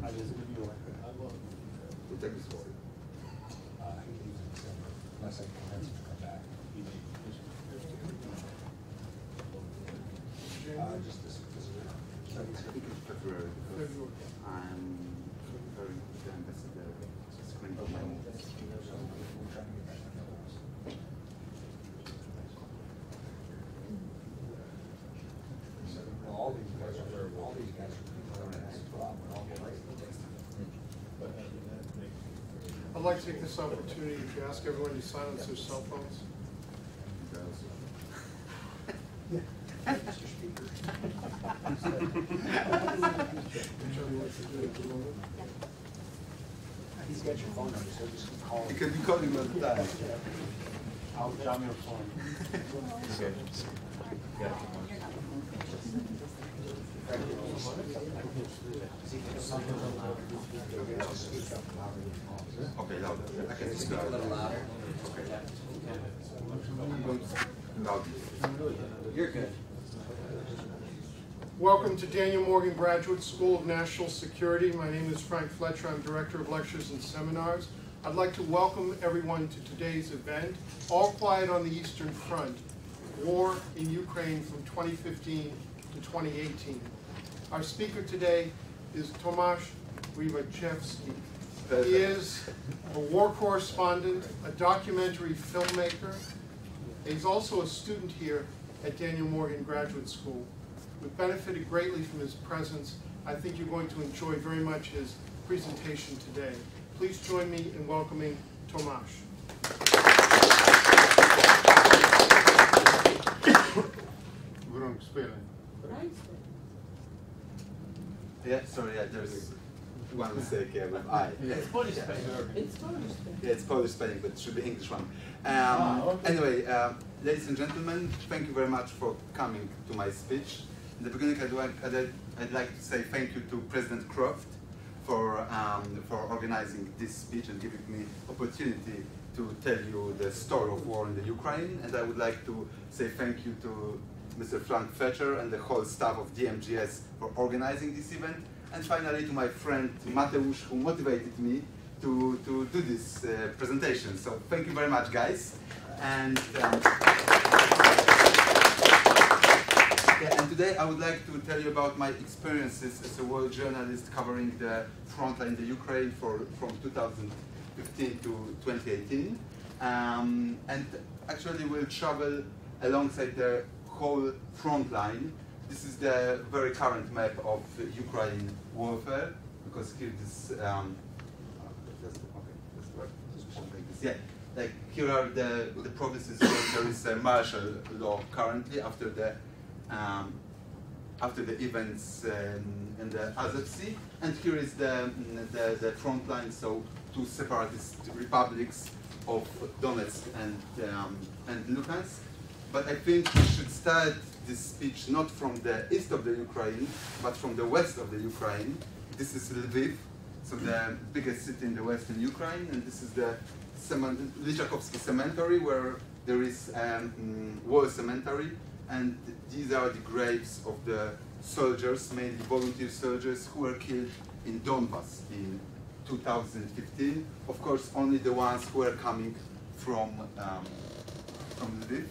I visited New York. We'll take this forward. He leaves in December, unless I convince him to come back. Just this visitor. I think it's February because I'm preparing to ambassador screen of my movies. So we're trying to get back on those. All these guys are people that have a problem with all the life. I'd like to take this opportunity to ask everyone to silence their cell phones. Mr. Speaker. He's got your phone number, so just call You him. can be calling all the time. I'll jam your phone. Okay, louder. I can speak a little louder. Okay. Louder. You're good. Welcome to Daniel Morgan Graduate School of National Security. My name is Frank Fletcher. I'm Director of Lectures and Seminars. I'd like to welcome everyone to today's event, All Quiet on the Eastern Front, War in Ukraine from 2015 to 2018. Our speaker today is Tomasz Rybachewski. He is a war correspondent, a documentary filmmaker. He's also a student here at Daniel Morgan Graduate School. We've benefited greatly from his presence. I think you're going to enjoy very much his presentation today. Please join me in welcoming Tomasz. Wrong spelling. Yeah, sorry, yeah, there's one mistake here with I. Yeah. It's Polish spelling. It's Polish spelling. Yeah, it's Polish spelling, but it should be English one. Okay. Anyway, ladies and gentlemen, thank you very much for coming to my speech. In the beginning, I'd like to say thank you to President Croft for organizing this speech and giving me opportunity to tell you the story of war in the Ukraine. And I would like to say thank you to Mr. Frank Fletcher and the whole staff of DMGS for organizing this event. And finally to my friend Mateusz, who motivated me to do this presentation. So thank you very much, guys. And, and today I would like to tell you about my experiences as a world journalist covering the front line in the Ukraine from 2015 to 2018. And actually we'll travel alongside the whole front line. This is the very current map of Ukraine warfare, because here this, yeah, like here are the provinces where there is a martial law currently after the events in the Azov Sea, and here is the front line, so two separatist republics of Donetsk and Luhansk. But I think we should start this speech not from the east of the Ukraine, but from the west of the Ukraine. This is Lviv, so the biggest city in the western Ukraine, and this is the Lychakovsky Cemetery, where there is war cemetery, and these are the graves of the soldiers, mainly volunteer soldiers, who were killed in Donbas in 2015. Of course, only the ones who were coming from Lviv.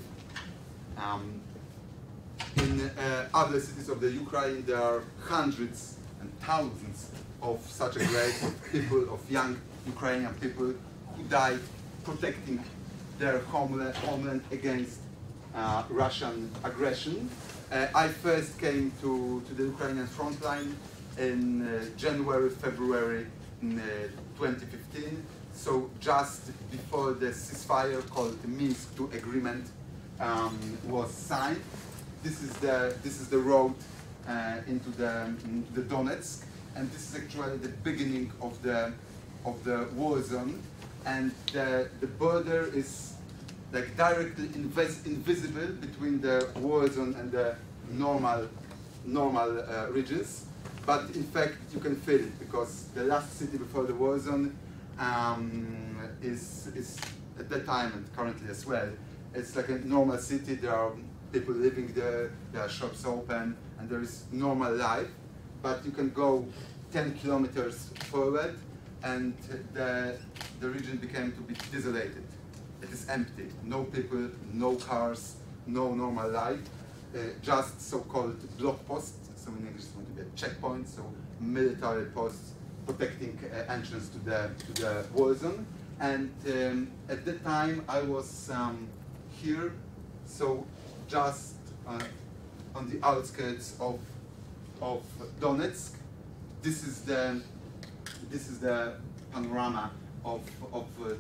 In other cities of the Ukraine, there are hundreds and thousands of such a grave of people, of young Ukrainian people who died protecting their homeland against Russian aggression. I first came to the Ukrainian front line in January, February 2015. So just before the ceasefire called the Minsk II agreement was signed. This is the road into the Donetsk, and this is actually the beginning of the war zone, and the border is like directly invisible between the war zone and the normal regions. But in fact, you can feel it, because the last city before the war zone is at that time and currently as well. It's like a normal city. There are people living there. There are shops open, and there is normal life. But you can go 10 kilometers forward, and the region became to be desolated. It is empty. No people, no cars, no normal life. Just so-called block posts. So in English, it's going to be a checkpoint. So military posts protecting entrance to the war zone. And at that time, I was here, so just on the outskirts of Donetsk. This is the panorama of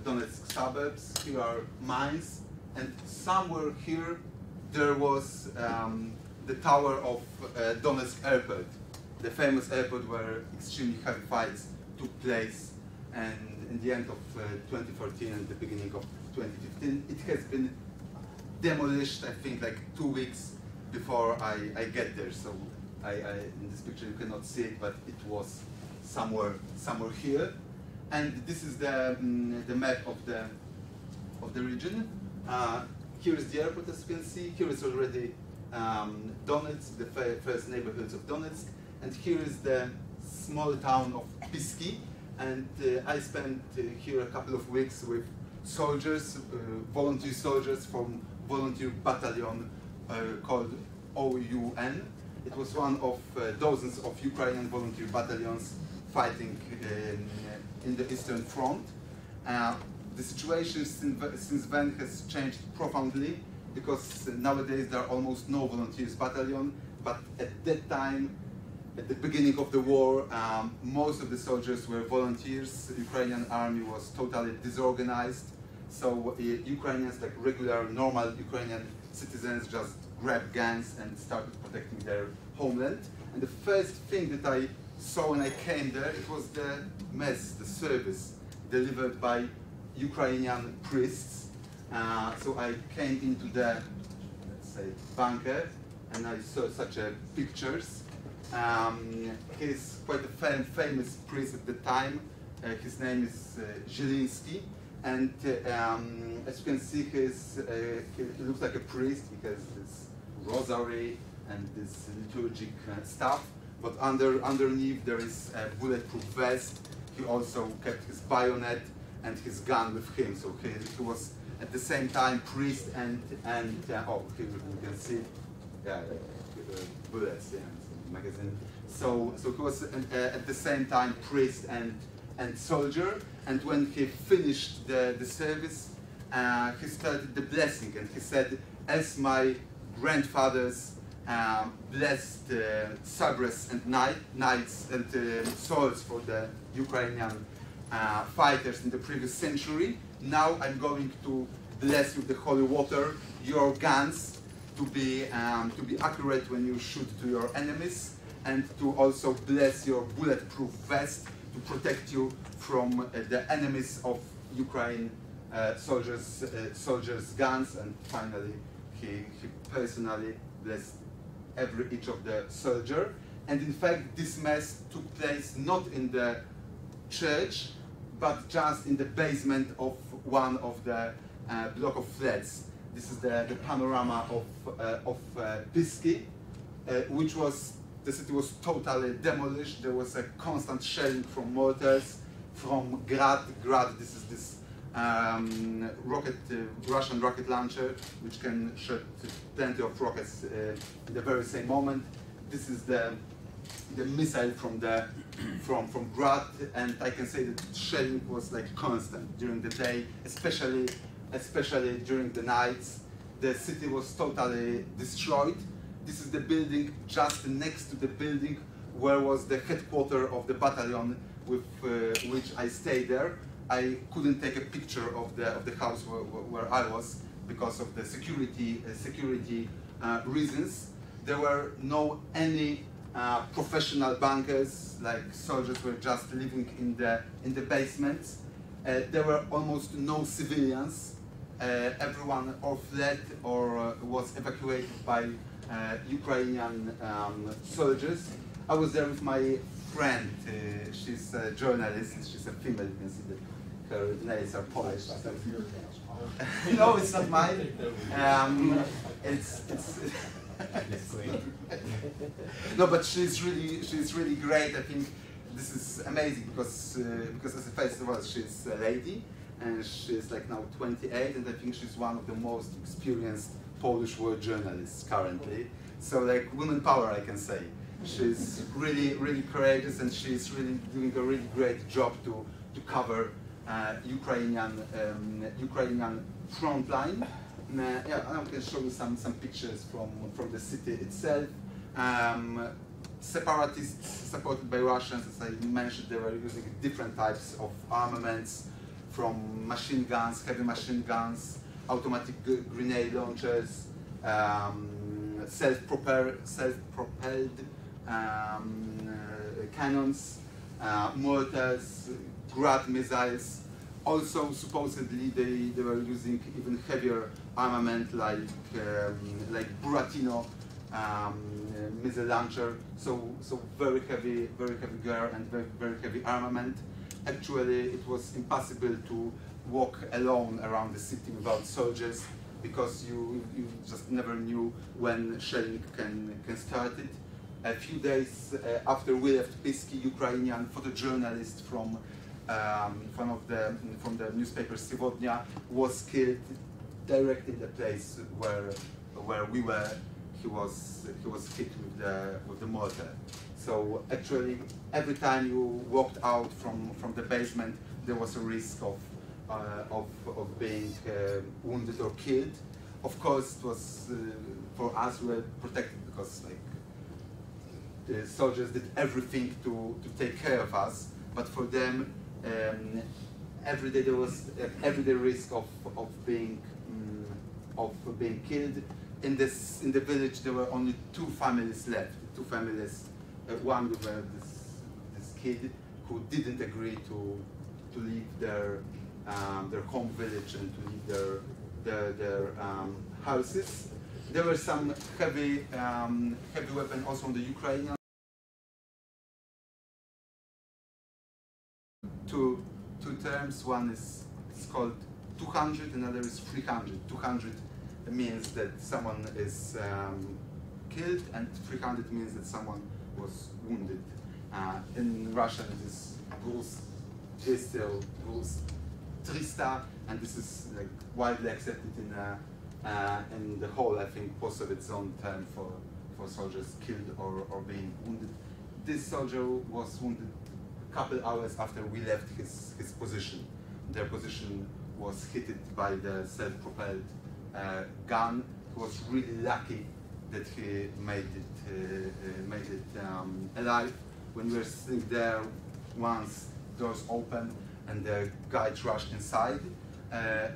Donetsk suburbs. Here are mines, and somewhere here there was the tower of Donetsk airport, the famous airport where extremely heavy fights took place, and in the end of 2014 and the beginning of 2015, it has been demolished. I think like 2 weeks before I get there. So in this picture you cannot see it, but it was somewhere here. And this is the map of the region. Here is the airport, as you can see. Here is already Donetsk, the first neighborhoods of Donetsk, and here is the small town of Piski. And I spent here a couple of weeks with soldiers, volunteer soldiers from volunteer battalion called OUN. It was one of dozens of Ukrainian volunteer battalions fighting in the Eastern Front. The situation since then has changed profoundly, because nowadays there are almost no volunteers battalion, but at that time, at the beginning of the war, most of the soldiers were volunteers. The Ukrainian army was totally disorganized, so Ukrainians, like regular, normal Ukrainian citizens, just grabbed guns and started protecting their homeland. And the first thing that I saw when I came there, it was the mess, the service delivered by Ukrainian priests. So I came into the, let's say, bunker, and I saw such pictures. He's quite a famous priest at the time. His name is Zielinski, and as you can see, he looks like a priest. He has this rosary and this liturgic stuff, but underneath there is a bulletproof vest. He also kept his bayonet and his gun with him, so he was at the same time priest and oh, here you can see, yeah, bullets, yeah, magazine. So he was at the same time priest and soldier. And when he finished the service, he started the blessing, and he said, "As my grandfathers blessed sabres and knights and swords for the Ukrainian fighters in the previous century, now I'm going to bless with the holy water your guns to be accurate when you shoot to your enemies, and to also bless your bulletproof vest to protect you from the enemies of Ukraine soldiers' guns." And finally, he personally blessed each of the soldier. And in fact, this mass took place not in the church, but just in the basement of one of the block of flats. This is the panorama of Piski, which was, the city was totally demolished. There was a constant shelling from mortars, from Grad. Grad, this is this Russian rocket launcher, which can shoot plenty of rockets in the very same moment. This is the missile from Grad, and I can say that shelling was like constant during the day, especially during the nights. The city was totally destroyed. This is the building just next to the building where was the headquarters of the battalion with which I stayed there. I couldn't take a picture of the house where I was because of the security reasons. There were any professional bunkers, like soldiers were just living in the basements. There were almost no civilians. Everyone or fled or was evacuated by Ukrainian soldiers. I was there with my friend. She's a journalist. She's a female. You can see that her nails are polished. No, it's not mine. It's no, but she's really great. I think this is amazing because as a first of all, she's a lady, and she's like now 28, and I think she's one of the most experienced Polish war journalists currently. So like women power, I can say. She's really, really courageous, and she's really doing a really great job to cover Ukrainian front line. Yeah, I can show you some pictures from the city itself. Separatists supported by Russians, as I mentioned, they were using different types of armaments, from machine guns, heavy machine guns, automatic grenade launchers, self-propelled cannons, mortars, Grad missiles. Also, supposedly, they were using even heavier armament like Buratino missile launcher. So very heavy gear and very heavy armament. Actually, it was impossible to walk alone around the city without soldiers, because you just never knew when shelling can start it. A few days after we left Piski, Ukrainian photojournalist from the newspaper Sivodnia was killed directly in the place where we were. He was hit with the mortar. So actually, every time you walked out from the basement, there was a risk of being wounded or killed. Of course, it was for us, we were protected, because like the soldiers did everything to take care of us. But for them, every day there was everyday risk of being killed. In the village, there were only 2 families left. 2 families. One with this kid who didn't agree to leave their home village and to leave their houses. There were some heavy weapons also on the Ukrainian. Two terms. One is called 200, another is 300. 200 means that someone is killed, and 300 means that someone was wounded. In Russian, it is Guls 200, Guls 300, and this is like widely accepted in the whole, I think, post-Soviet zone term for soldiers killed or being wounded. This soldier was wounded a couple hours after we left his position. Their position was hit by the self-propelled gun. He was really lucky that he made it alive. When we were sitting there, once doors opened and the guys rushed inside,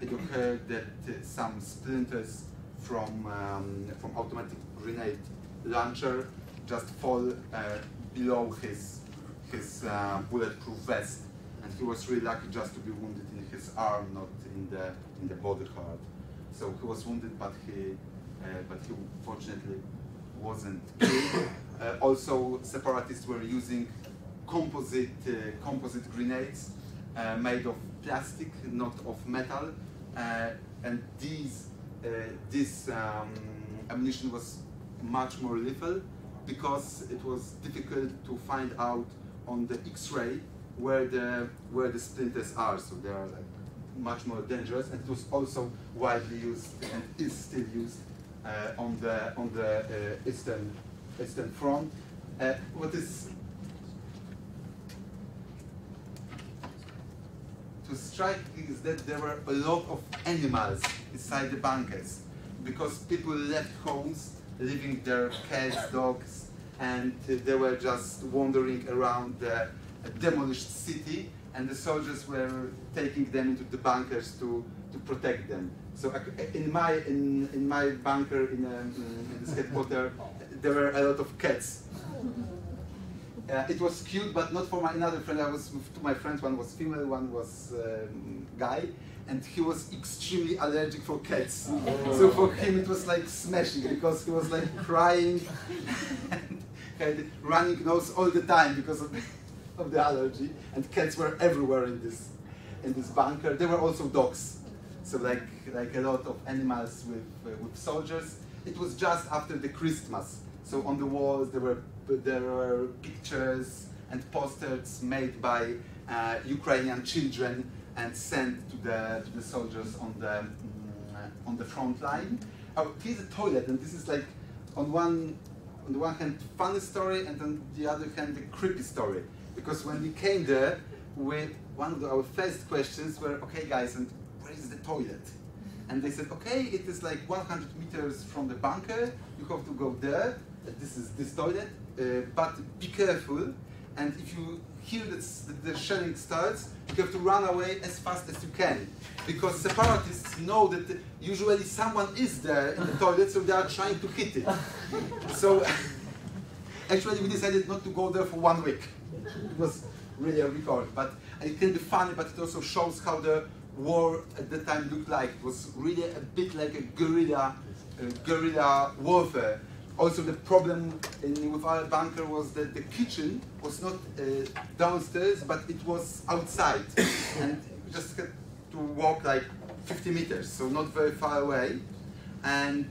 it occurred that some splinters from automatic grenade launcher just fall below his bulletproof vest, and he was really lucky just to be wounded in his arm, not in the body part. So he was wounded, but he fortunately wasn't killed. Also, separatists were using composite grenades made of plastic, not of metal, and this ammunition was much more lethal, because it was difficult to find out on the X-ray where the splinters are. So they are like much more dangerous, and it was also widely used and is still used on the Eastern Front. What is to strike is that there were a lot of animals inside the bunkers, because people left homes, leaving their cats, dogs, and they were just wandering around the demolished city, and the soldiers were taking them into the bunkers to protect them. So in my bunker in this headquarters, there were a lot of cats. It was cute, but not for another friend. I was with 2 my friends. One was female, one was guy, and he was extremely allergic for cats. So for him it was like smashing, because he was like crying and had running nose all the time because of the allergy. And cats were everywhere in this bunker. There were also dogs. So like a lot of animals with soldiers. It was just after the Christmas. So on the walls there were pictures and posters made by Ukrainian children and sent to the soldiers on the front line. Oh, here's a toilet, and this is like on the one hand funny story, and on the other hand a creepy story. Because when we came there, one of our first questions were, okay guys, and where is the toilet? And they said, okay, it is like 100 meters from the bunker, you have to go there, this is this toilet, but be careful, and if you hear that the shelling starts, you have to run away as fast as you can. Because separatists know that usually someone is there in the toilet, so they are trying to hit it. So actually we decided not to go there for 1 week. It was really a record, but it can be funny, but it also shows how the war at the time looked like. It was really a bit like a guerrilla warfare. Also, the problem with our bunker was that the kitchen was not downstairs, but it was outside, and we just had to walk like 50 meters, so not very far away. And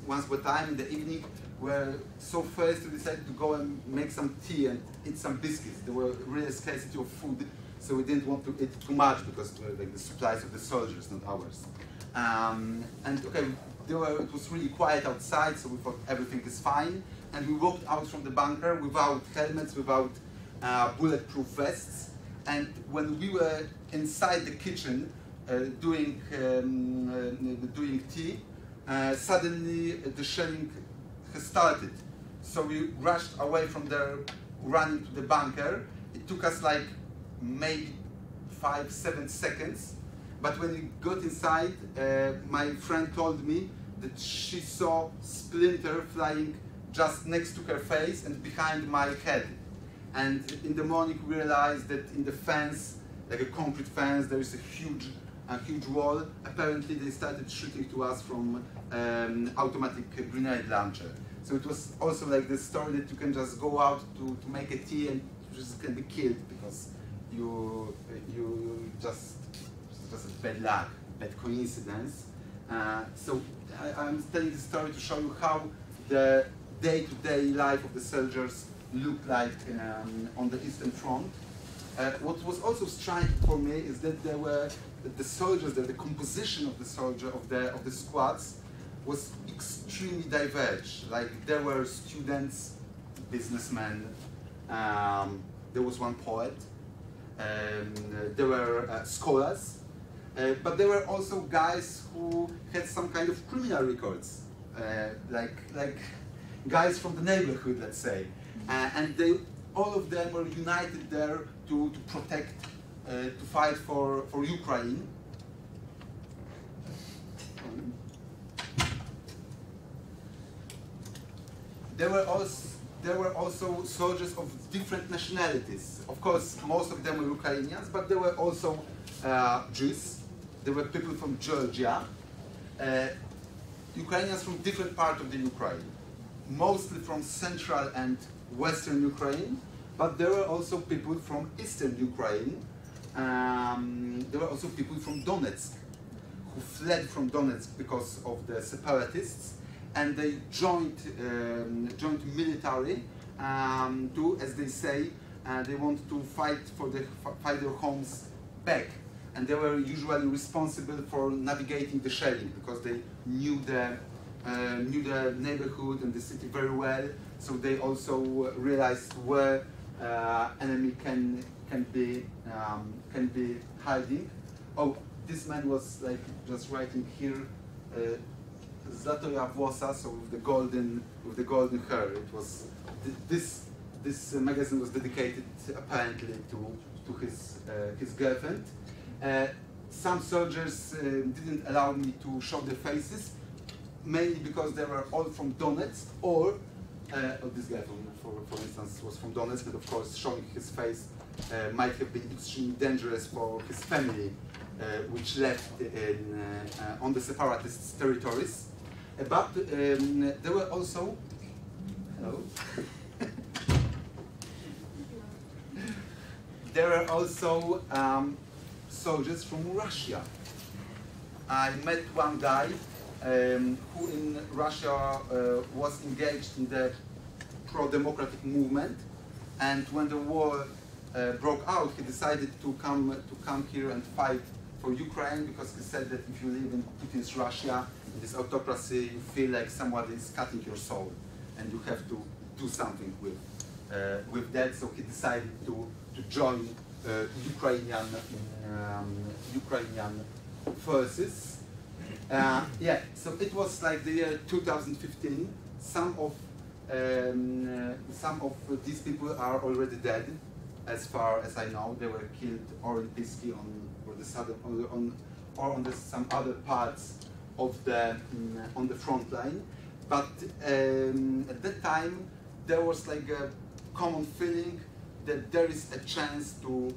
once upon a time in the evening, we were so first we decided to go and make some tea and eat some biscuits. There were really scarcity of food, so we didn't want to eat too much because it was like the supplies of the soldiers, not ours. And okay, it was really quiet outside, so we thought everything is fine. And we walked out from the bunker without helmets, without bulletproof vests. And when we were inside the kitchen doing tea, suddenly the shelling has started. So we rushed away from there, running to the bunker. It took us like maybe 5-7 seconds. But when we got inside, my friend told me that she saw splinter flying just next to her face and behind my head. And in the morning we realized that in the fence, like a concrete fence, there is a huge wall. Apparently they started shooting to us from automatic grenade launcher. So it was also like the story that you can just go out to make a tea and you just can be killed because you just a bad luck, bad coincidence. So I'm telling this story to show you how the day-to-day life of the soldiers looked like on the Eastern Front. What was also striking for me is that the soldiers, the composition of the squads was extremely diverse. Like there were students, businessmen, there was one poet, there were scholars. But there were also guys who had some kind of criminal records, like guys from the neighborhood, let's say. And all of them were united there to protect, to fight for Ukraine. There were also soldiers of different nationalities. Of course, most of them were Ukrainians, but there were also Jews. There were people from Georgia, Ukrainians from different parts of the Ukraine, mostly from central and western Ukraine, but there were also people from eastern Ukraine. There were also people from Donetsk who fled from Donetsk because of the separatists, and they joined military to, as they say, they want to fight their homes back. And they were usually responsible for navigating the shelling because they knew the neighborhood and the city very well. So they also realized where enemy can be hiding. Oh, this man was like just writing here, Zlatoya Włosa, so with the golden hair. It was this magazine was dedicated apparently to his girlfriend. Some soldiers didn't allow me to show their faces, mainly because they were all from Donetsk, or this guy, for instance, was from Donetsk, and of course showing his face might have been extremely dangerous for his family, which left on the separatists' territories. But there were also, hello. There were also soldiers from Russia. I met one guy who in Russia was engaged in the pro-democratic movement, And when the war broke out, he decided to come here and fight for Ukraine, because he said that if you live in Putin's Russia, in this autocracy, you feel like somebody is cutting your soul, and you have to do something with that. So he decided to join Ukrainian forces. Yeah, so it was like the year 2015. Some of these people are already dead, as far as I know. They were killed or in Pisky or the southern on some other parts of on the front line. But at that time there was like a common feeling that there is a chance to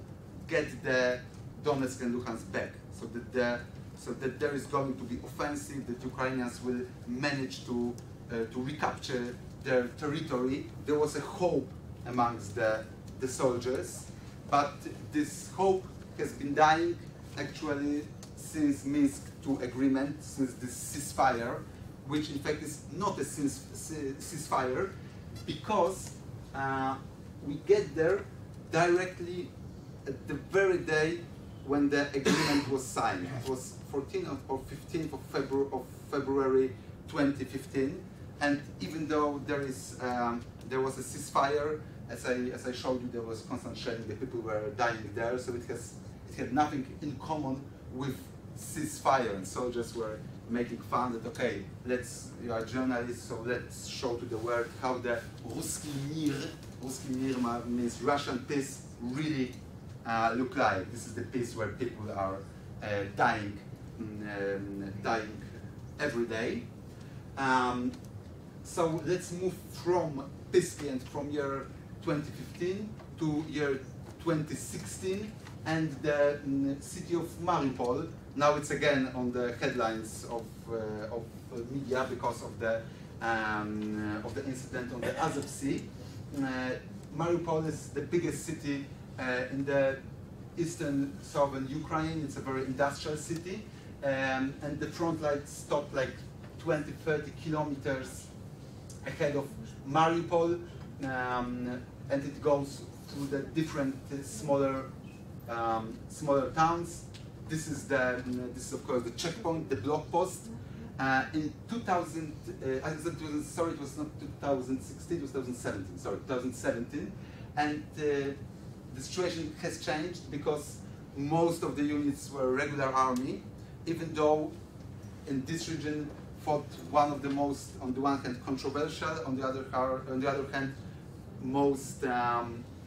get the Donetsk and Luhansk back, so that there is going to be offensive, that Ukrainians will manage to recapture their territory. There was a hope amongst the soldiers, but this hope has been dying actually since Minsk II agreement, since this ceasefire, which in fact is not a ceasefire, because we get there directly at the very day when the agreement was signed. It was 14th or 15th of February 2015, and even though there was a ceasefire, as I showed you, there was constant shelling. The people were dying there, so it had nothing in common with ceasefire. And soldiers were making fun that, okay, you are journalists, so let's show to the world how the Ruski Mir means Russian peace, really look like. This is the peace where people are dying every day. So let's move from Pisky and from year 2015 to year 2016, and the city of Mariupol. Now it's again on the headlines of media because of the incident on the Azov Sea. Mariupol is the biggest city in the eastern southern Ukraine. It's a very industrial city, and the front line stopped like 20-30 kilometers ahead of Mariupol, and it goes through the different smaller towns. This is of course the checkpoint, the block post. In 2000, sorry, it was not 2016, it was 2017. Sorry, 2017, and the situation has changed because most of the units were regular army, even though in this region fought one of the most, on the one hand, controversial, on the other hand, most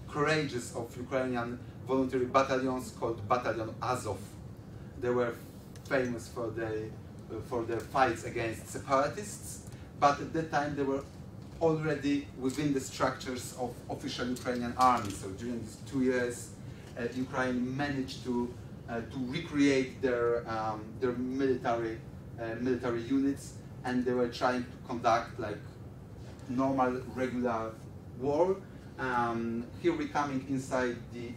courageous of Ukrainian voluntary battalions called Battalion Azov. They were famous for their fights against separatists, but at that time they were already within the structures of official Ukrainian army. So during these 2 years, Ukraine managed to recreate their military units, and they were trying to conduct like normal, regular war. Here we're coming inside the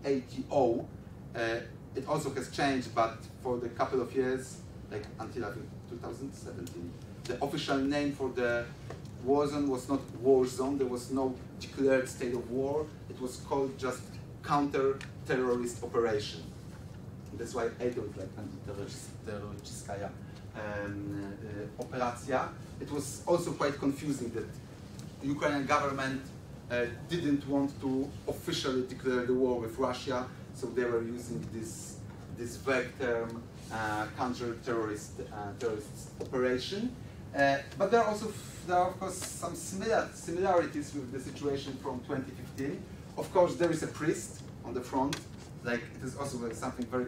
ATO. It also has changed, but for the couple of years, like until I think 2017, the official name for the war zone was not war zone. There was no declared state of war. It was called just counter-terrorist operation. That's why ATO is like anti-terroristskaya operacja. It was also quite confusing that the Ukrainian government didn't want to officially declare the war with Russia, so they were using this vague term, counter-terrorist operation. But there are of course some similarities with the situation from 2015. Of course, there is a priest on the front. Like, it is also something very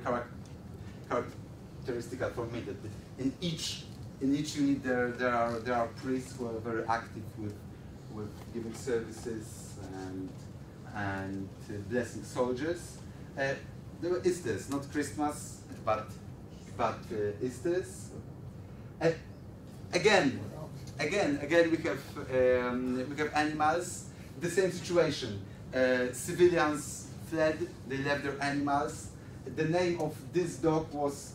characteristic for me that in each unit there are priests who are very active with giving services and blessing soldiers. There were Easters, not Christmas, but Easters. Again we have animals. The same situation. Civilians fled. They left their animals. The name of this dog was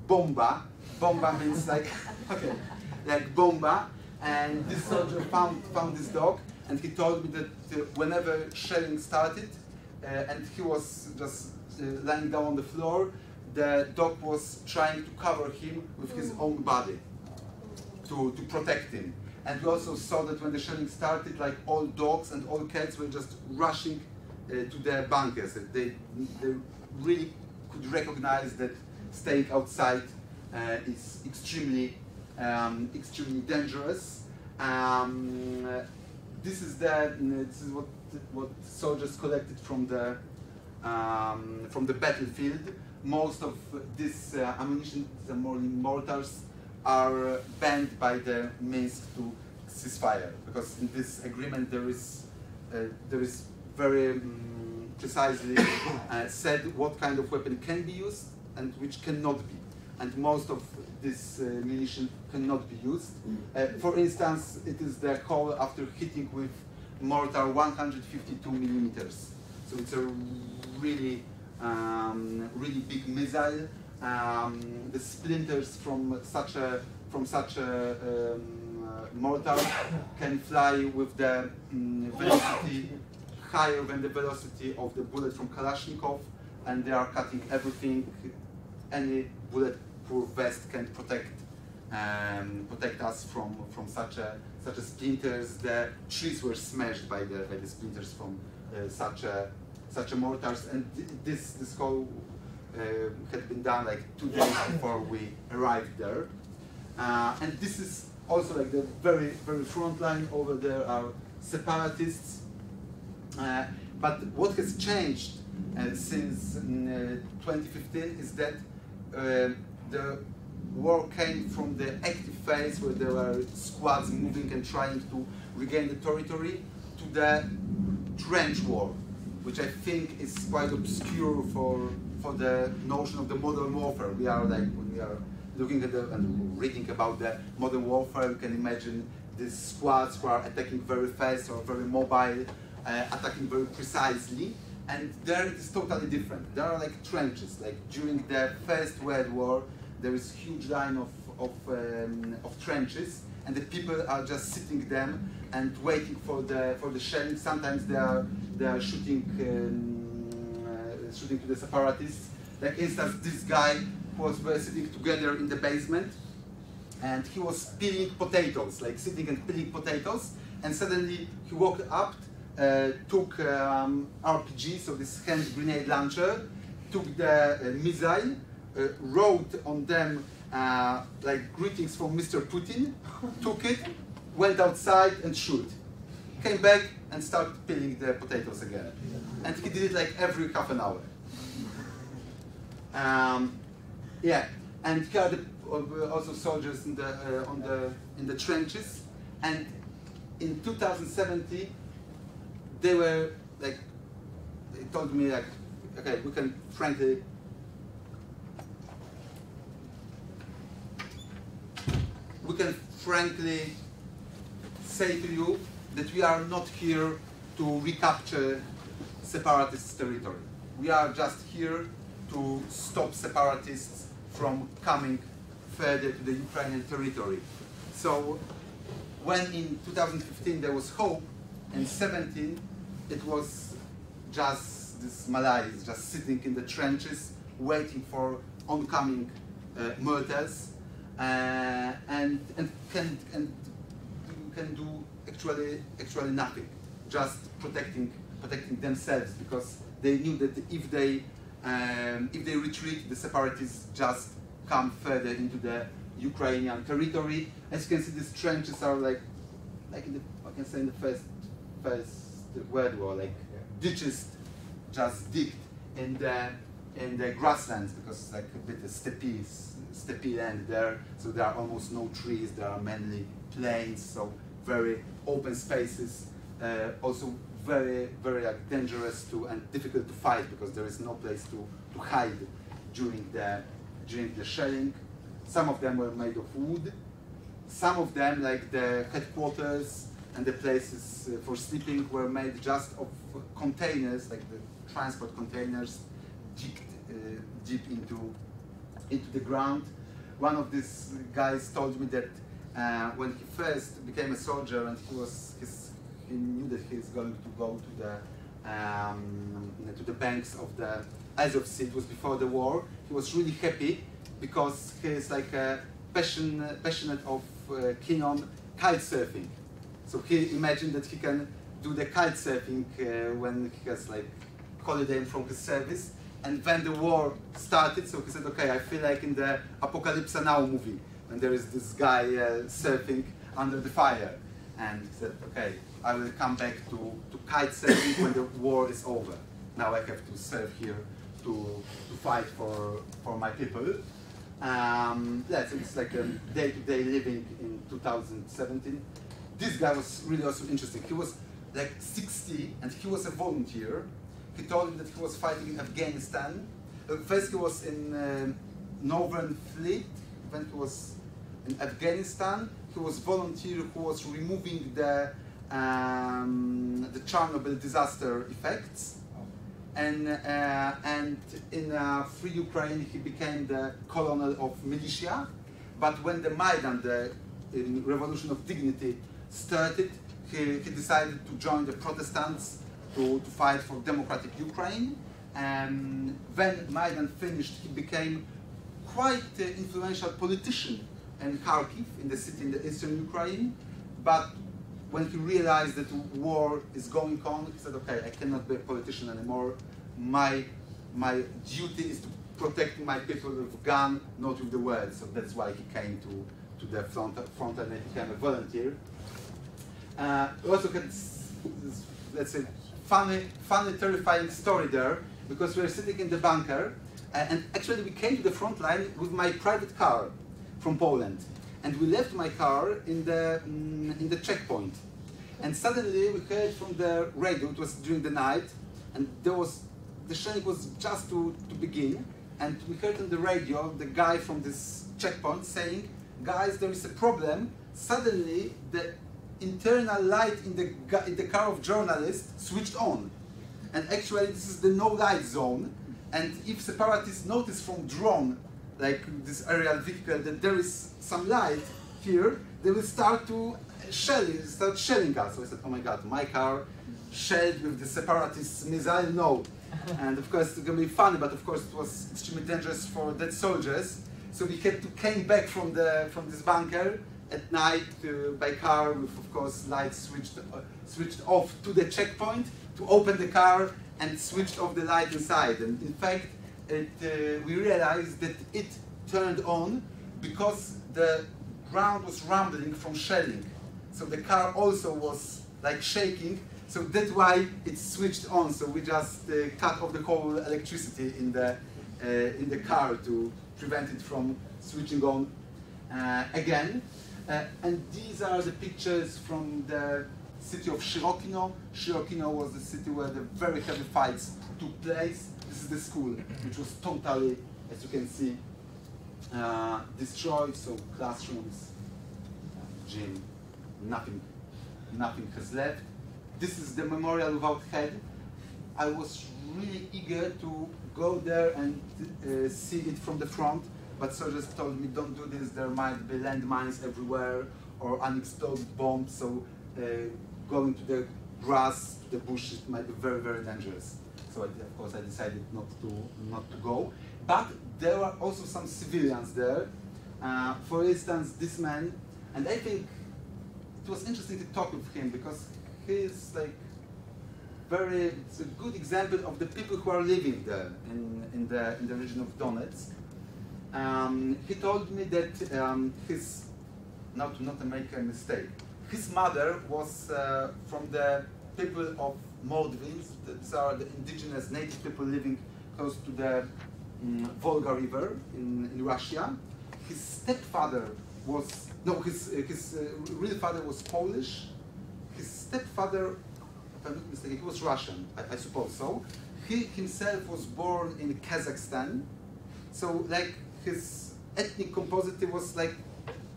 Bomba. Bomba means like like bomba. And this soldier found this dog, and he told me that whenever shelling started, and he was just lying down on the floor, the dog was trying to cover him with his own body to protect him. And we also saw that when the shelling started, like all dogs and all cats were just rushing to their bunkers. They really could recognize that staying outside is extremely dangerous. This is what soldiers collected from the battlefield. Most of this ammunition, the mortars, are banned by the Minsk to ceasefire, because in this agreement there is very precisely said what kind of weapon can be used and which cannot be. And most of this munition cannot be used. For instance, it is the call after hitting with mortar 152 millimeters. So it's a really big missile. The splinters from such a mortar can fly with the velocity higher than the velocity of the bullet from Kalashnikov, and they are cutting everything. Any bulletproof vest can protect us from such a splinters. The trees were smashed by the splinters from such a mortars, and this call had been done like 2 days before we arrived there. And this is also like the very front line. Over there are separatists. But what has changed since 2015 is that the war came from the active phase where there were squads moving and trying to regain the territory to the trench war, which I think is quite obscure for the notion of the modern warfare. We are like, when we are looking at and reading about the modern warfare, you can imagine these squads who are attacking very fast or very mobile, attacking very precisely, and there it is totally different. There are like trenches. Like during the First World War, there is a huge line of trenches, and the people are just sitting them and waiting for the shelling. Sometimes they are shooting to the separatists. Like instance, this guy was sitting together in the basement, and he was peeling potatoes, like sitting and peeling potatoes, and suddenly he woke up, took RPG, so this hand grenade launcher, took the missile, wrote on them like greetings from Mr. Putin, took it, went outside and shoot. Came back and started peeling the potatoes again. And he did it like every half an hour. Yeah, and here are also soldiers in the trenches. And in 2017, they were like, they told me like, okay, we can frankly say to you that we are not here to recapture separatist territory. We are just here to stop separatists from coming further to the Ukrainian territory. So when in 2015 there was hope, in 2017 it was just this Malays just sitting in the trenches waiting for oncoming murders, and can do actually nothing, just protecting themselves, because they knew that if they retreat, the separatists just come further into the Ukrainian territory. As you can see, these trenches are like in the, I can say in the first World War, like ditches just digged in the grasslands, because like a bit of steppe land there, so there are almost no trees. There are mainly plains, so very open spaces. Also very like dangerous and difficult to fight, because there is no place to hide during the shelling. Some of them were made of wood. Some of them, like the headquarters and the places for sleeping, were made just of containers, like the transport containers, deep into the ground. One of these guys told me that when he first became a soldier and he knew that he's going to go to the banks of the Azov Sea. It was before the war. He was really happy because he is like passionate of keen on kite surfing. So he imagined that he can do the kite surfing when he has like holiday from his service. And when the war started, so he said, okay, I feel like in the Apocalypse Now movie, when there is this guy surfing under the fire. And he said, okay, I will come back to kite surfing when the war is over. Now I have to surf here to fight for my people. Yes, it's like a day-to-day living in 2017. This guy was really also interesting. He was like 60 and he was a volunteer. He told me that he was fighting in Afghanistan. First he was in Northern Fleet. When he was in Afghanistan, he was volunteer who was removing the Chernobyl disaster effects. And in Free Ukraine, he became the colonel of militia. But when the Maidan, the Revolution of Dignity, started, he decided to join the Protestants to fight for democratic Ukraine. And when Maidan finished, he became quite an influential politician in Kharkiv, in the city in the eastern Ukraine. But when he realized that war is going on, he said, okay, I cannot be a politician anymore. My duty is to protect my people with gun, not with the words. So that's why he came to the front and he became a volunteer. We also had this, let's say, funny, terrifying story there, because we were sitting in the bunker, and actually we came to the front line with my private car from Poland, and we left my car in the checkpoint, and suddenly we heard from the radio. It was during the night, and the shelling was just to begin, and we heard on the radio the guy from this checkpoint saying, "Guys, there is a problem. Suddenly the internal light in the car of journalists switched on, and actually this is the no light zone, and if separatists notice from drone, like this aerial vehicle, that there is some light here, they will start shelling us." So I said, oh my god, my car shelled with the separatist missile? No. And of course it's gonna be funny, but of course it was extremely dangerous for dead soldiers. So we had to came back from this bunker at night by car with, of course, lights switched off to the checkpoint to open the car and switched off the light inside. And in fact, we realized that it turned on because the ground was rumbling from shelling. So the car also was like shaking. So that's why it switched on. So we just cut off the whole electricity in the car to prevent it from switching on again. And these are the pictures from the city of Shirokino. Shirokino was the city where the very heavy fights took place. This is the school, which was totally, as you can see, destroyed. So classrooms, gym, nothing has left. This is the memorial without head. I was really eager to go there and see it from the front, but soldiers told me, don't do this, there might be landmines everywhere or unexploded bombs, so going to the grass, to the bush, it might be very, very dangerous. So of course I decided not to go. But there were also some civilians there. For instance, this man, and I think it was interesting to talk with him because he's like it's a good example of the people who are living there in the region of Donetsk. He told me that not to make a mistake, his mother was from the people of Moldvins. These are the indigenous native people living close to the Volga River in Russia. His stepfather was, his real father was Polish. His stepfather, if I'm not mistaken, he was Russian, I suppose so. He himself was born in Kazakhstan. So like his ethnic composite was like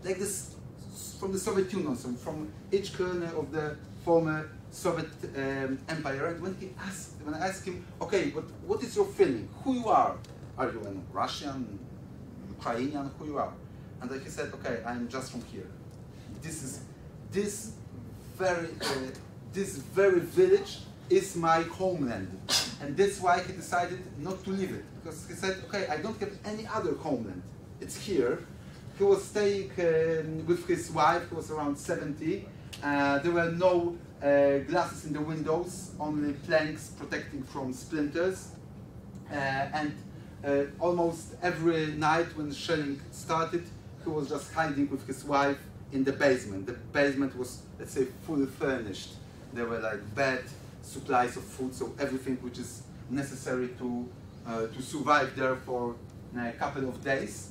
this from the Soviet Union, so from each corner of the former Soviet empire. And when I asked him, okay, but what is your feeling? Who you are? Are you a Russian, Ukrainian? Who you are? And he said, okay, I'm just from here. This very this very village is my homeland. And that's why he decided not to leave it. Because he said, okay, I don't have any other homeland. It's here. He was staying with his wife, who was around 70. There were no glasses in the windows, only planks protecting from splinters. And almost every night when shelling started, he was just hiding with his wife in the basement. The basement was, let's say, fully furnished. There were like bed, supplies of food, so everything which is necessary to survive there for a couple of days.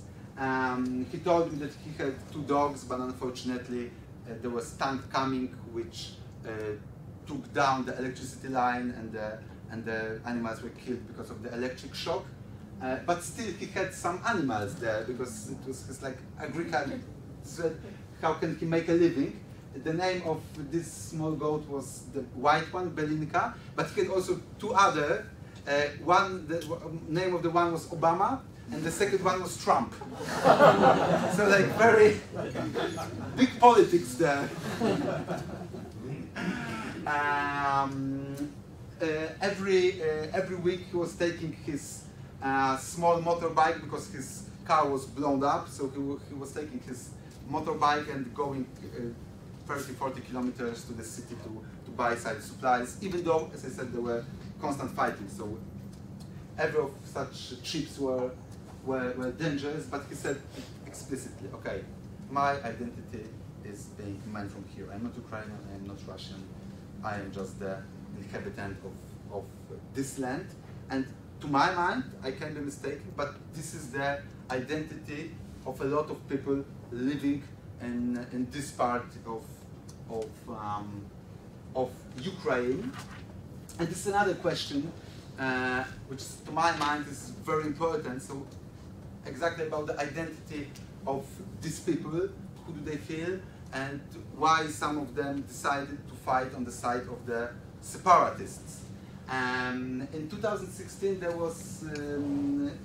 He told me that he had 2 dogs, but unfortunately there was tank coming which took down the electricity line, and the animals were killed because of the electric shock. But still he had some animals there because it was his like agriculture. So how can he make a living? The name of this small goat was the white one, Belinka, but he had also 2 other. The name of the one was Obama, and the second one was Trump. So like very big politics there. Every week he was taking his small motorbike because his car was blown up, so he was taking his motorbike and going 30-40 kilometers to the city to buy side supplies, even though, as I said, there were constant fighting, so every of such trips were dangerous, but he said explicitly, okay, my identity is being man from here. I'm not Ukrainian, I am not Russian, I am just the inhabitant of this land. And to my mind, I can be mistaken, but this is the identity of a lot of people living in this part of Ukraine. And this is another question, which to my mind is very important. So exactly about the identity of these people, who do they feel, and why some of them decided to fight on the side of the separatists. In 2016 there was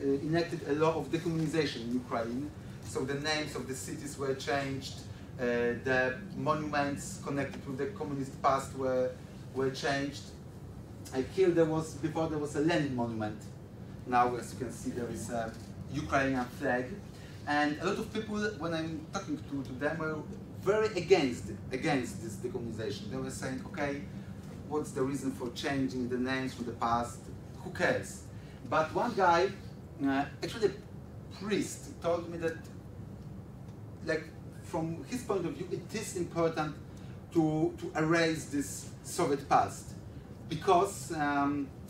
enacted a law of decommunization in Ukraine, so the names of the cities were changed, the monuments connected with the communist past were changed. Here before there was a Lenin monument. Now, as you can see, there is a Ukrainian flag, and a lot of people, when I'm talking to them, were very against this decommunization. They were saying, okay, what's the reason for changing the names from the past? Who cares? But one guy, actually a priest, told me that, like, from his point of view, it is important to erase this Soviet past, because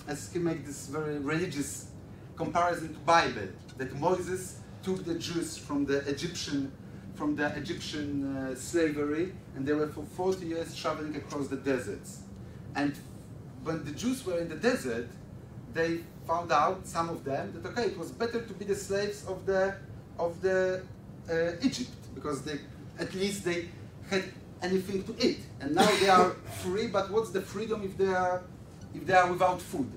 as he made this very religious comparison to Bible, that Moses took the Jews from the Egyptian slavery, and they were for 40 years traveling across the deserts. And when the Jews were in the desert, they found out, some of them, that okay, it was better to be the slaves of the Egypt, because at least they had anything to eat. And now they are free, but what's the freedom if they are without food?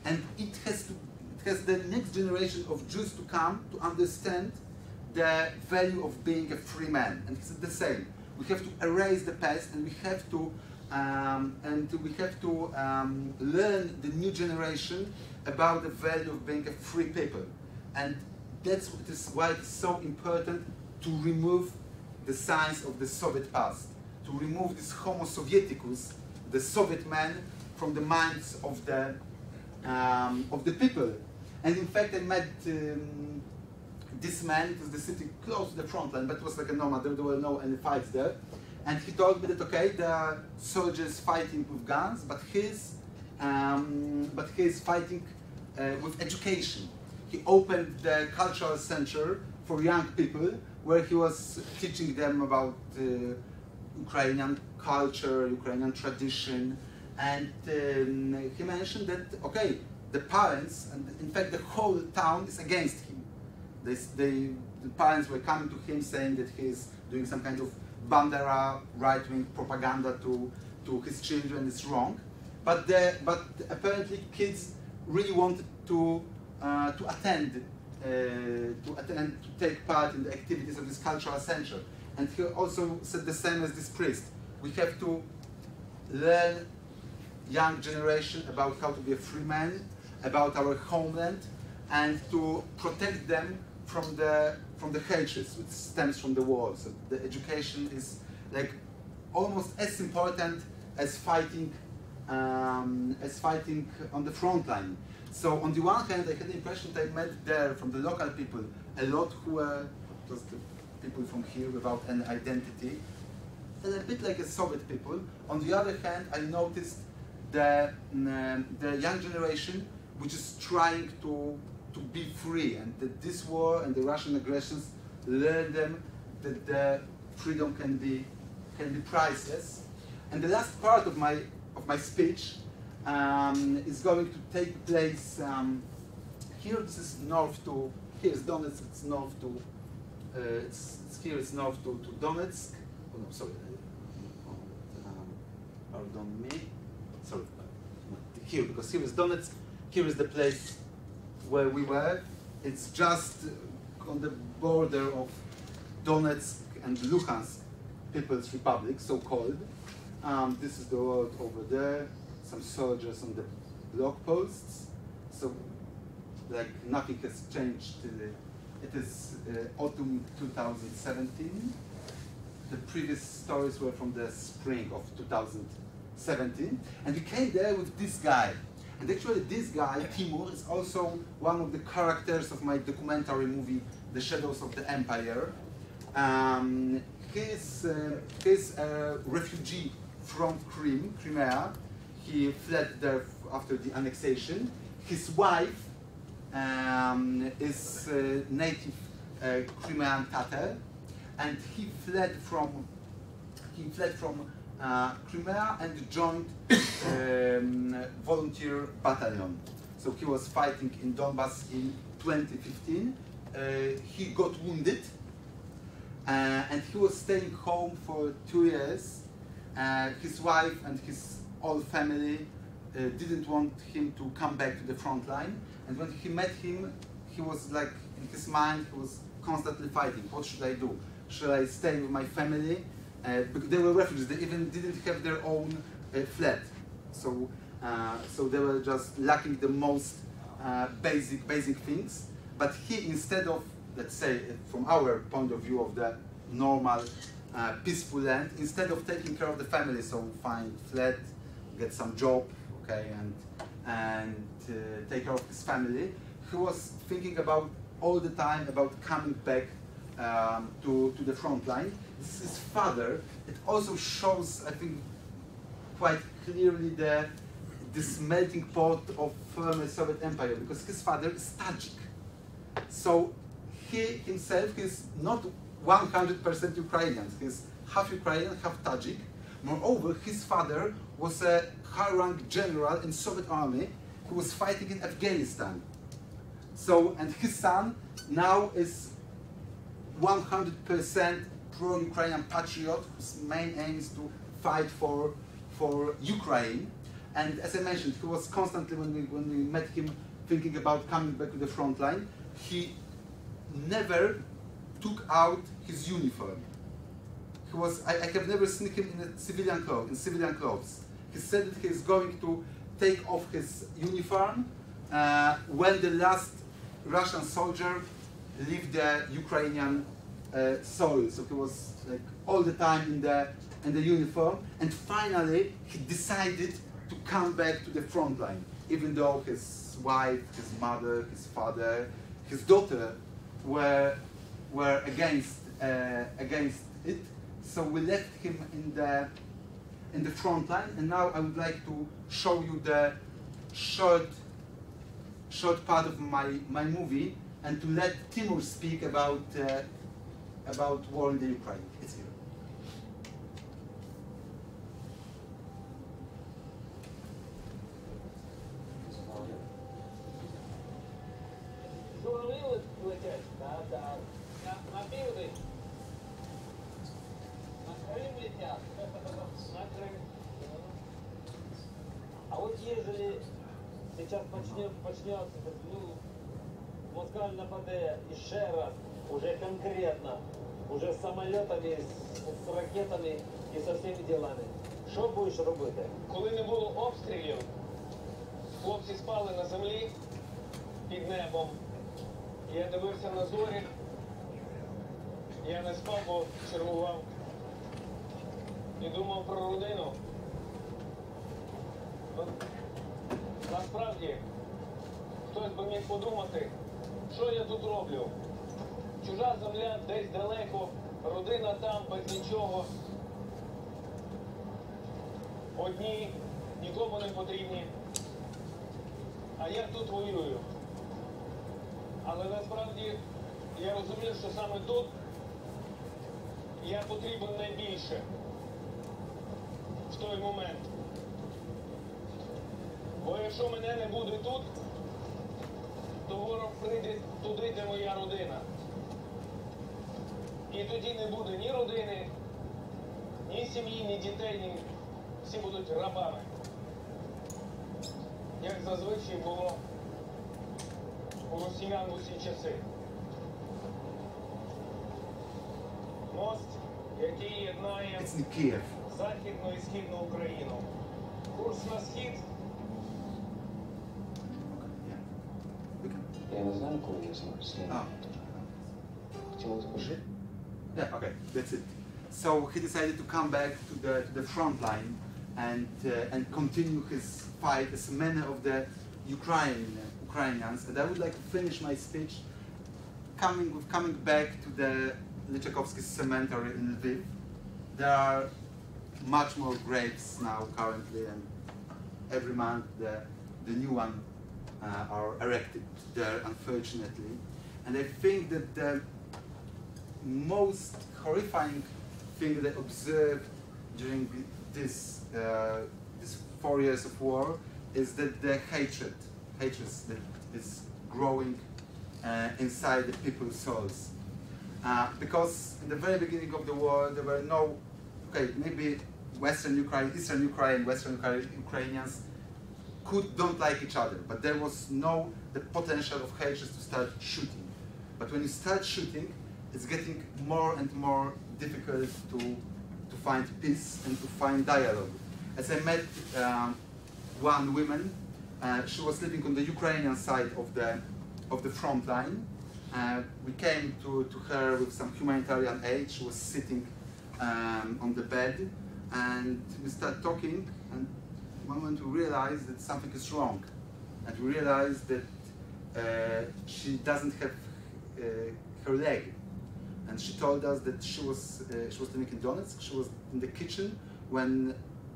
And it has the next generation of Jews to come to understand the value of being a free man. And it's the same. We have to erase the past, and we have to learn the new generation about the value of being a free people. And that's why it's so important to remove the signs of the Soviet past, to remove this Homo Sovieticus, the Soviet man, from the minds of the people. And in fact, I met this man. It was the city close to the front line, but it was like a normal. There were no any fights there. And he told me that okay, there are soldiers fighting with guns, but he's fighting with education. He opened the cultural center for young people, where he was teaching them about Ukrainian culture, Ukrainian tradition, and he mentioned that okay, the parents, and in fact the whole town is against him. The parents were coming to him saying that he is doing some kind of Bandera right-wing propaganda to his children. It's wrong, but apparently kids really wanted to take part in the activities of this cultural center. And he also said the same as this priest. We have to learn young generation about how to be a free man, about our homeland, and to protect them from the hatred which stems from the war. So the education is like almost as important as fighting on the front line. So on the one hand, I had the impression that I met there from the local people a lot who were just the people from here without any identity, and a bit like a Soviet people. On the other hand, I noticed the young generation which is trying to be free, and that this war and the Russian aggressions learn them that the freedom can be priceless. And the last part of my speech is going to take place here. This is north to here's Donetsk. It's north to it's north to Donetsk. Oh no, sorry. Pardon me. Sorry, here, because here is Donetsk. Here is the place where we were. It's just on the border of Donetsk and Luhansk People's Republic, so-called. This is the road over there. Some soldiers on the block posts. So, like, nothing has changed. It is autumn 2017. The previous stories were from the spring of 2017. And we came there with this guy. And actually this guy, Timur, is also one of the characters of my documentary movie, The Shadows of the Empire. He's a refugee from Crimea. He fled there after the annexation. His wife is a native Crimean Tatar, and he fled from Crimea and joined volunteer battalion. So he was fighting in Donbass in 2015. He got wounded, and he was staying home for 2 years. His wife and his whole family didn't want him to come back to the front line. And when he met him, he was like, in his mind, he was constantly fighting. What should I do? Should I stay with my family? Because they were refugees. They even didn't have their own flat. So they were just lacking the most basic things. But he, instead of, let's say, from our point of view of the normal peaceful land, instead of taking care of the family, so find flat, get some job, okay, and take care of his family, he was thinking about all the time about coming back to the front line. This is his father. It also shows, I think, quite clearly this melting pot of former Soviet Empire, because his father is Tajik. So he himself is not 100% Ukrainian. He's half Ukrainian, half Tajik. Moreover, his father was a high-rank general in Soviet army who was fighting in Afghanistan. So, and his son now is 100% pro-Ukrainian patriot whose main aim is to fight for Ukraine. And as I mentioned, he was constantly, when we met him, thinking about coming back to the front line. He never took out his uniform. He was, I have never seen him in civilian clothes. He said that he is going to take off his uniform when the last Russian soldier leave the Ukrainian soil. So he was like all the time in the uniform, and finally he decided to come back to the front line, even though his wife, his mother, his father, his daughter were against it. So we left him in the front line, and now I would like to show you the short part of my movie, and to let Timur speak about war in the Ukraine. It's here. А вот ежели сейчас почнется, Москва нападает еще раз, уже конкретно, уже с самолетами, с ракетами и со всеми делами. Що будеш робити? Коли не було обстрілів, хлопці спали на землі під небом. Я дивився на зорі. Я не спав, бо чергував. І думав про родину. Насправді, хтось би міг подумати, що я тут роблю. Чужа земля десь далеко, родина там без нічого. Одні, нікому не потрібні. А я тут воюю. Але насправді я розумів, що саме тут я потрібен найбільше в той момент. Бо якщо мене не буде тут, то ворог прийде туди, де моя родина. І тоді не буде ні родини, ні сім'ї, ні дітей, ні... всі будуть рабами. Як зазвичай було у росіян в усі часи. Мост, який єднає It's in Kiev. Західну і Східну Україну. Курс на схід. Yeah. We can. Я не знаю, коли я зможу зняти. Ah. Хотілося б жити. Yeah, okay, that's it. So he decided to come back to the front line and continue his fight as many of the Ukrainians. And I would like to finish my speech coming back to the Lychakovsky cemetery in Lviv. There are much more graves now currently, and every month the new one are erected there, unfortunately. And I think that the most horrifying thing that I observed during this 4 years of war is that the hatred that is growing inside the people's souls. Because in the very beginning of the war, there were no, okay, maybe Western Ukraine, Eastern Ukraine, Western Ukrainians don't like each other, but there was the potential of hatred to start shooting. But when you start shooting, it's getting more and more difficult to find peace and to find dialogue. As I met one woman, she was living on the Ukrainian side of the front line. We came to her with some humanitarian aid. She was sitting on the bed, and we started talking, and one moment we realized that something is wrong. And we realized that she doesn't have her leg. And she told us that she was living in Donetsk. She was in the kitchen when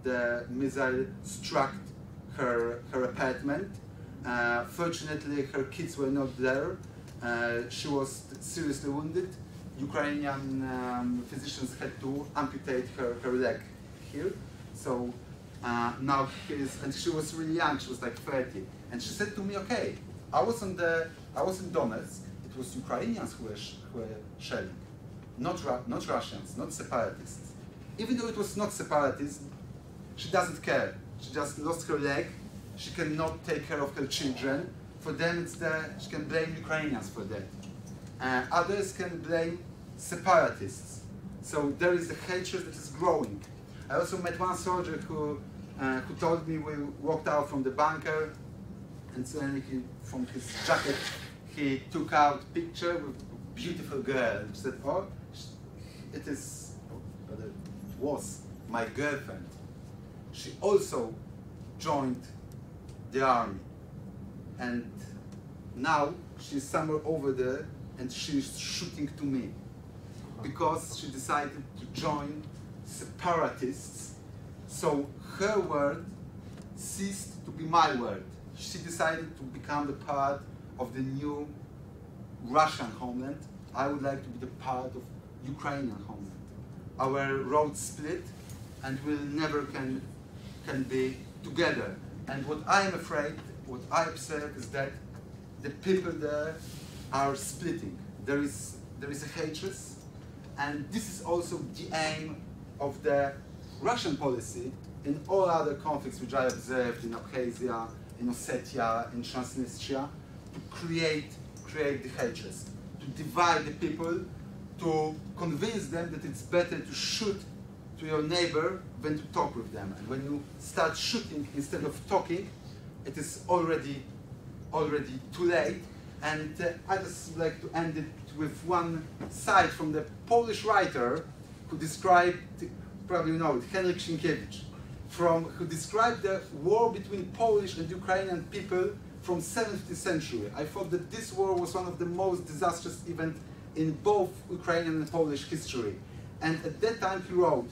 the missile struck her apartment. Fortunately, her kids were not there. She was seriously wounded. Ukrainian physicians had to amputate her leg here. So now and she was really young. She was like 30, and she said to me, "Okay, I was in Donetsk. It was Ukrainians who were shelling, not Russians, not separatists. Even though it was not separatists, she doesn't care. She just lost her leg. She cannot take care of her children. For them, she can blame Ukrainians for that. Others can blame separatists. So there is a hatred that is growing. I also met one soldier who told me we walked out from the bunker, and suddenly from his jacket he took out a picture with a beautiful girl. He said, "Oh, it was my girlfriend. She also joined the army, and now she's somewhere over there, and she's shooting to me because she decided to join separatists. So her word ceased to be my word. She decided to become the part of the new Russian homeland. I would like to be the part of Ukrainian homeland. Our roads split, and we'll never can be together. And what I am afraid, what I observe, is that the people there are splitting. There is a hatred, and this is also the aim of the Russian policy in all other conflicts which I observed in Abkhazia, in Ossetia, in Transnistria, to create the hatred, to divide the people, to convince them that it's better to shoot to your neighbor than to talk with them. And when you start shooting instead of talking, it is already too late. And I just like to end it with one side from the Polish writer who described, probably you know it, Henryk Sienkiewicz, who described the war between Polish and Ukrainian people from 17th century. I thought that this war was one of the most disastrous events in both Ukrainian and Polish history. And at that time he wrote,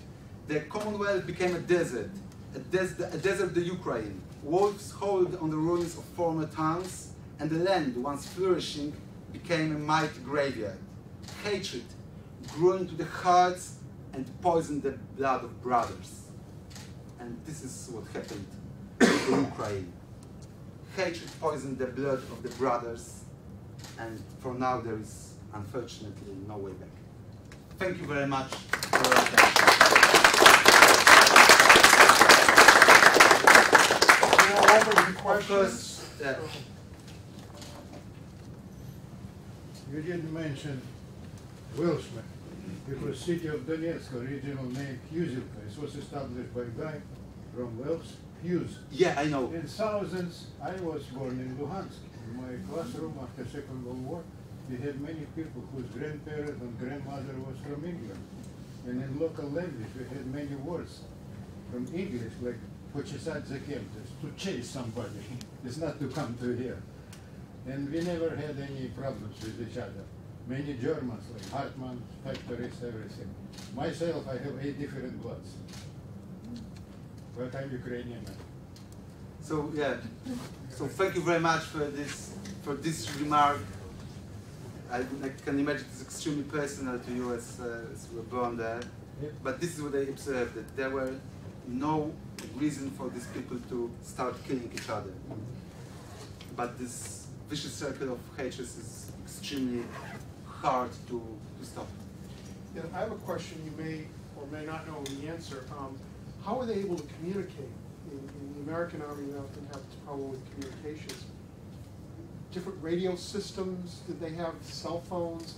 the Commonwealth became a desert the Ukraine. Wolves howled on the ruins of former towns, and the land, once flourishing, became a mighty graveyard. Hatred grew into the hearts and poisoned the blood of brothers. And this is what happened in Ukraine. Hatred poisoned the blood of the brothers, and for now there is unfortunately no way back. Thank you very much for your attention. Now open to questions. You didn't mention Welshman. Because city of Donetsk, original name Huzivka, it was established by a guy from Wales, Hughes. Yeah, I know. In thousands, I was born in Luhansk. In my classroom after Second World War, we had many people whose grandparent and grandmother was from England. And in local language, we had many words from English, like почесать за кем-то, to chase somebody. It's not to come to here. And we never had any problems with each other. Many Germans, like Hartmann, factories, everything. Myself, I have 8 different bloods. But I'm Ukrainian. So yeah, so thank you very much for this remark. I can imagine it's extremely personal to you as you were born there. Yeah. But this is what I observed, that there were no reason for these people to start killing each other. But this vicious circle of hatred is extremely hard to stop. Yeah, I have a question you may or may not know the answer. How were they able to communicate? In the American Army, they often have trouble with communications. Different radio systems? Did they have cell phones?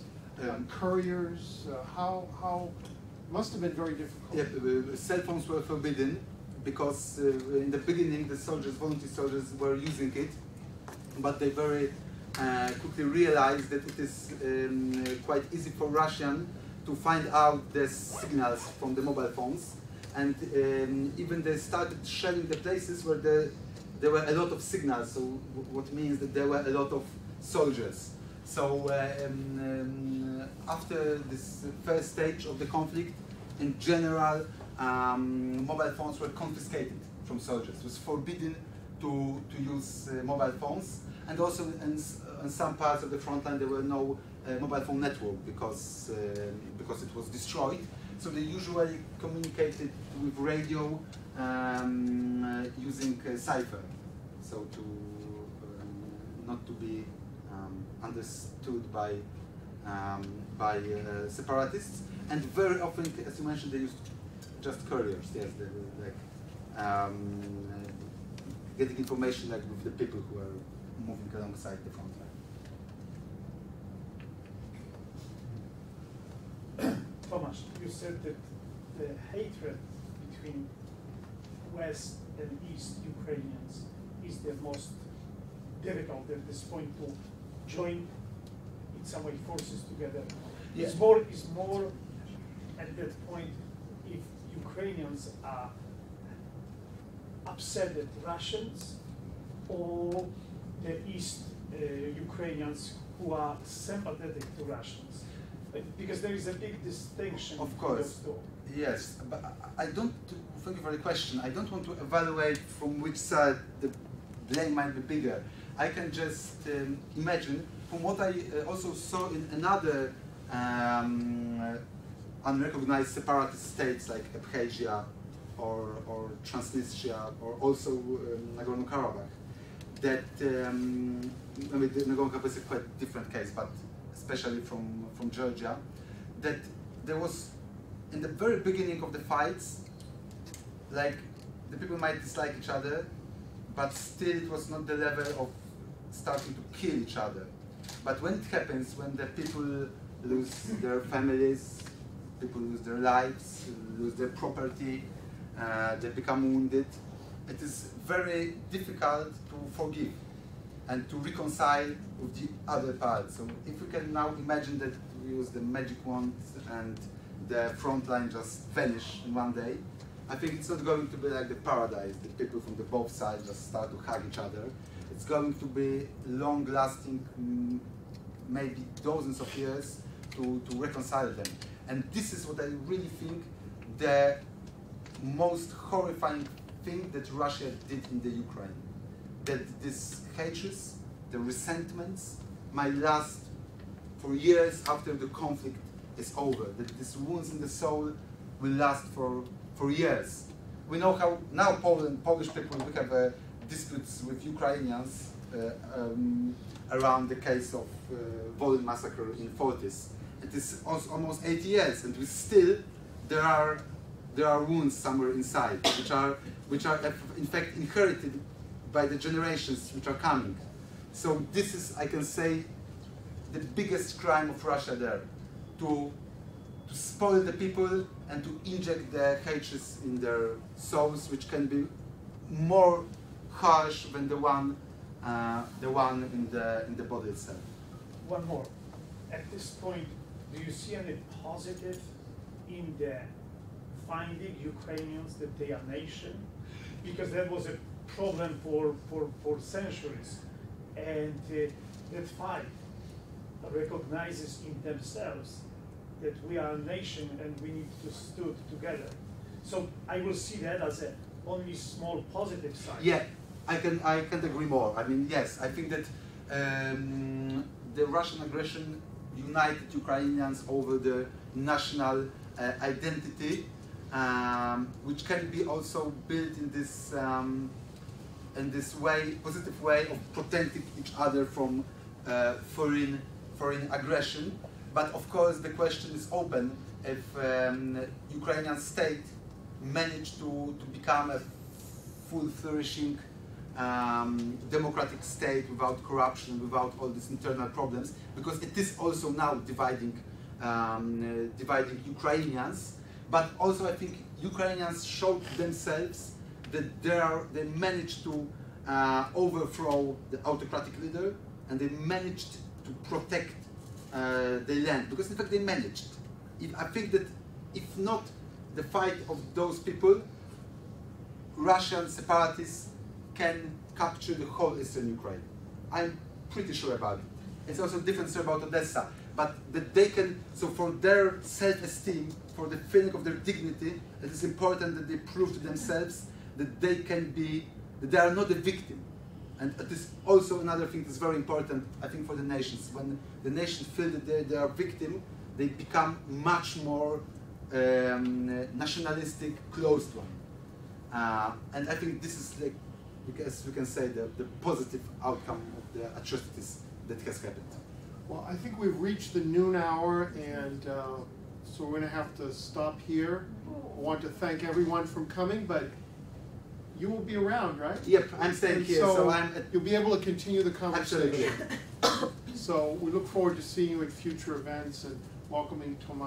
Couriers? How? Must have been very difficult. Yeah, cell phones were forbidden because in the beginning the soldiers, volunteer soldiers, were using it, but they very quickly realized that it is quite easy for Russian to find out the signals from the mobile phones, and even they started shelling the places where there were a lot of signals, so what means that there were a lot of soldiers. So after this first stage of the conflict, in general, mobile phones were confiscated from soldiers. It was forbidden to use mobile phones, and also in some parts of the front line there were no mobile phone network because it was destroyed. So they usually communicated with radio using cipher, so to not to be understood by separatists. And very often, as you mentioned, they used just couriers. Yes, they were like getting information like with the people who are moving alongside the front line. Thomas, you said that the hatred between West and East Ukrainians is the most difficult at this point to join in some way forces together. Yeah. It's more at that point if Ukrainians are upset at Russians or the East Ukrainians who are sympathetic to Russians. Because there is a big distinction. Of course. Yes, but I don't, thank you for the question, I don't want to evaluate from which side the blame might be bigger. I can just imagine, from what I also saw in another unrecognized separatist states like Abkhazia or Transnistria or also Nagorno-Karabakh, that, I mean, Nagorno-Karabakh is a quite different case, but especially from Georgia, that there was, in the very beginning of the fights, like, the people might dislike each other, but still it was not the level of starting to kill each other. But when it happens, when the people lose their families, people lose their lives, lose their property, they become wounded. It is very difficult to forgive and to reconcile with the other part. So if we can now imagine that we use the magic wand and the front line just vanish in one day, I think it's not going to be like the paradise, that people from the both sides just start to hug each other. It's going to be long-lasting, maybe dozens of years to reconcile them. And this is what I really think the most horrifying thing that Russia did in the Ukraine. That this hatred, the resentments might last for years after the conflict is over. That these wounds in the soul will last for years. We know how now Polish people, we have disputes with Ukrainians around the case of Volyn massacre in 40s. It is almost 80 years, and we still there are wounds somewhere inside, which are in fact inherited by the generations which are coming. So this is, I can say, the biggest crime of Russia there, to spoil the people and to inject the hatred in their souls, which can be more harsh than the one in the body itself. One more. At this point, do you see any positive in the finding Ukrainians that they are nation? Because that was a problem for centuries. And that fight recognizes in themselves that we are a nation and we need to stand together. So I will see that as a only small positive side. Yeah, I can't agree more. I mean, yes, I think that the Russian aggression united Ukrainians over the national identity, which can be also built in this way, positive way of protecting each other from foreign aggression. But of course, the question is open if Ukrainian state managed to become a full flourishing democratic state without corruption, without all these internal problems, because it is also now dividing Ukrainians. But also, I think Ukrainians showed themselves that they managed to overthrow the autocratic leader, and they managed to protect the land, because in fact they managed. I think that if not the fight of those people, Russian separatists can capture the whole eastern Ukraine. I'm pretty sure about it. It's also a different story about Odessa, but that they can, so for their self-esteem, for the feeling of their dignity, it is important that they prove to themselves that they can be, that they are not a victim. And it is also another thing that's very important, I think, for the nations. When the nations feel that they are victim, they become much more nationalistic, closed one. And I think this is, like, because we can say the positive outcome of the atrocities that has happened. Well, I think we've reached the noon hour, and so we're going to have to stop here. I want to thank everyone for coming, but you will be around, right? Yep, I'm staying And here, so I'm... you'll be able to continue the conversation. Absolutely. So we look forward to seeing you at future events and welcoming Tomas.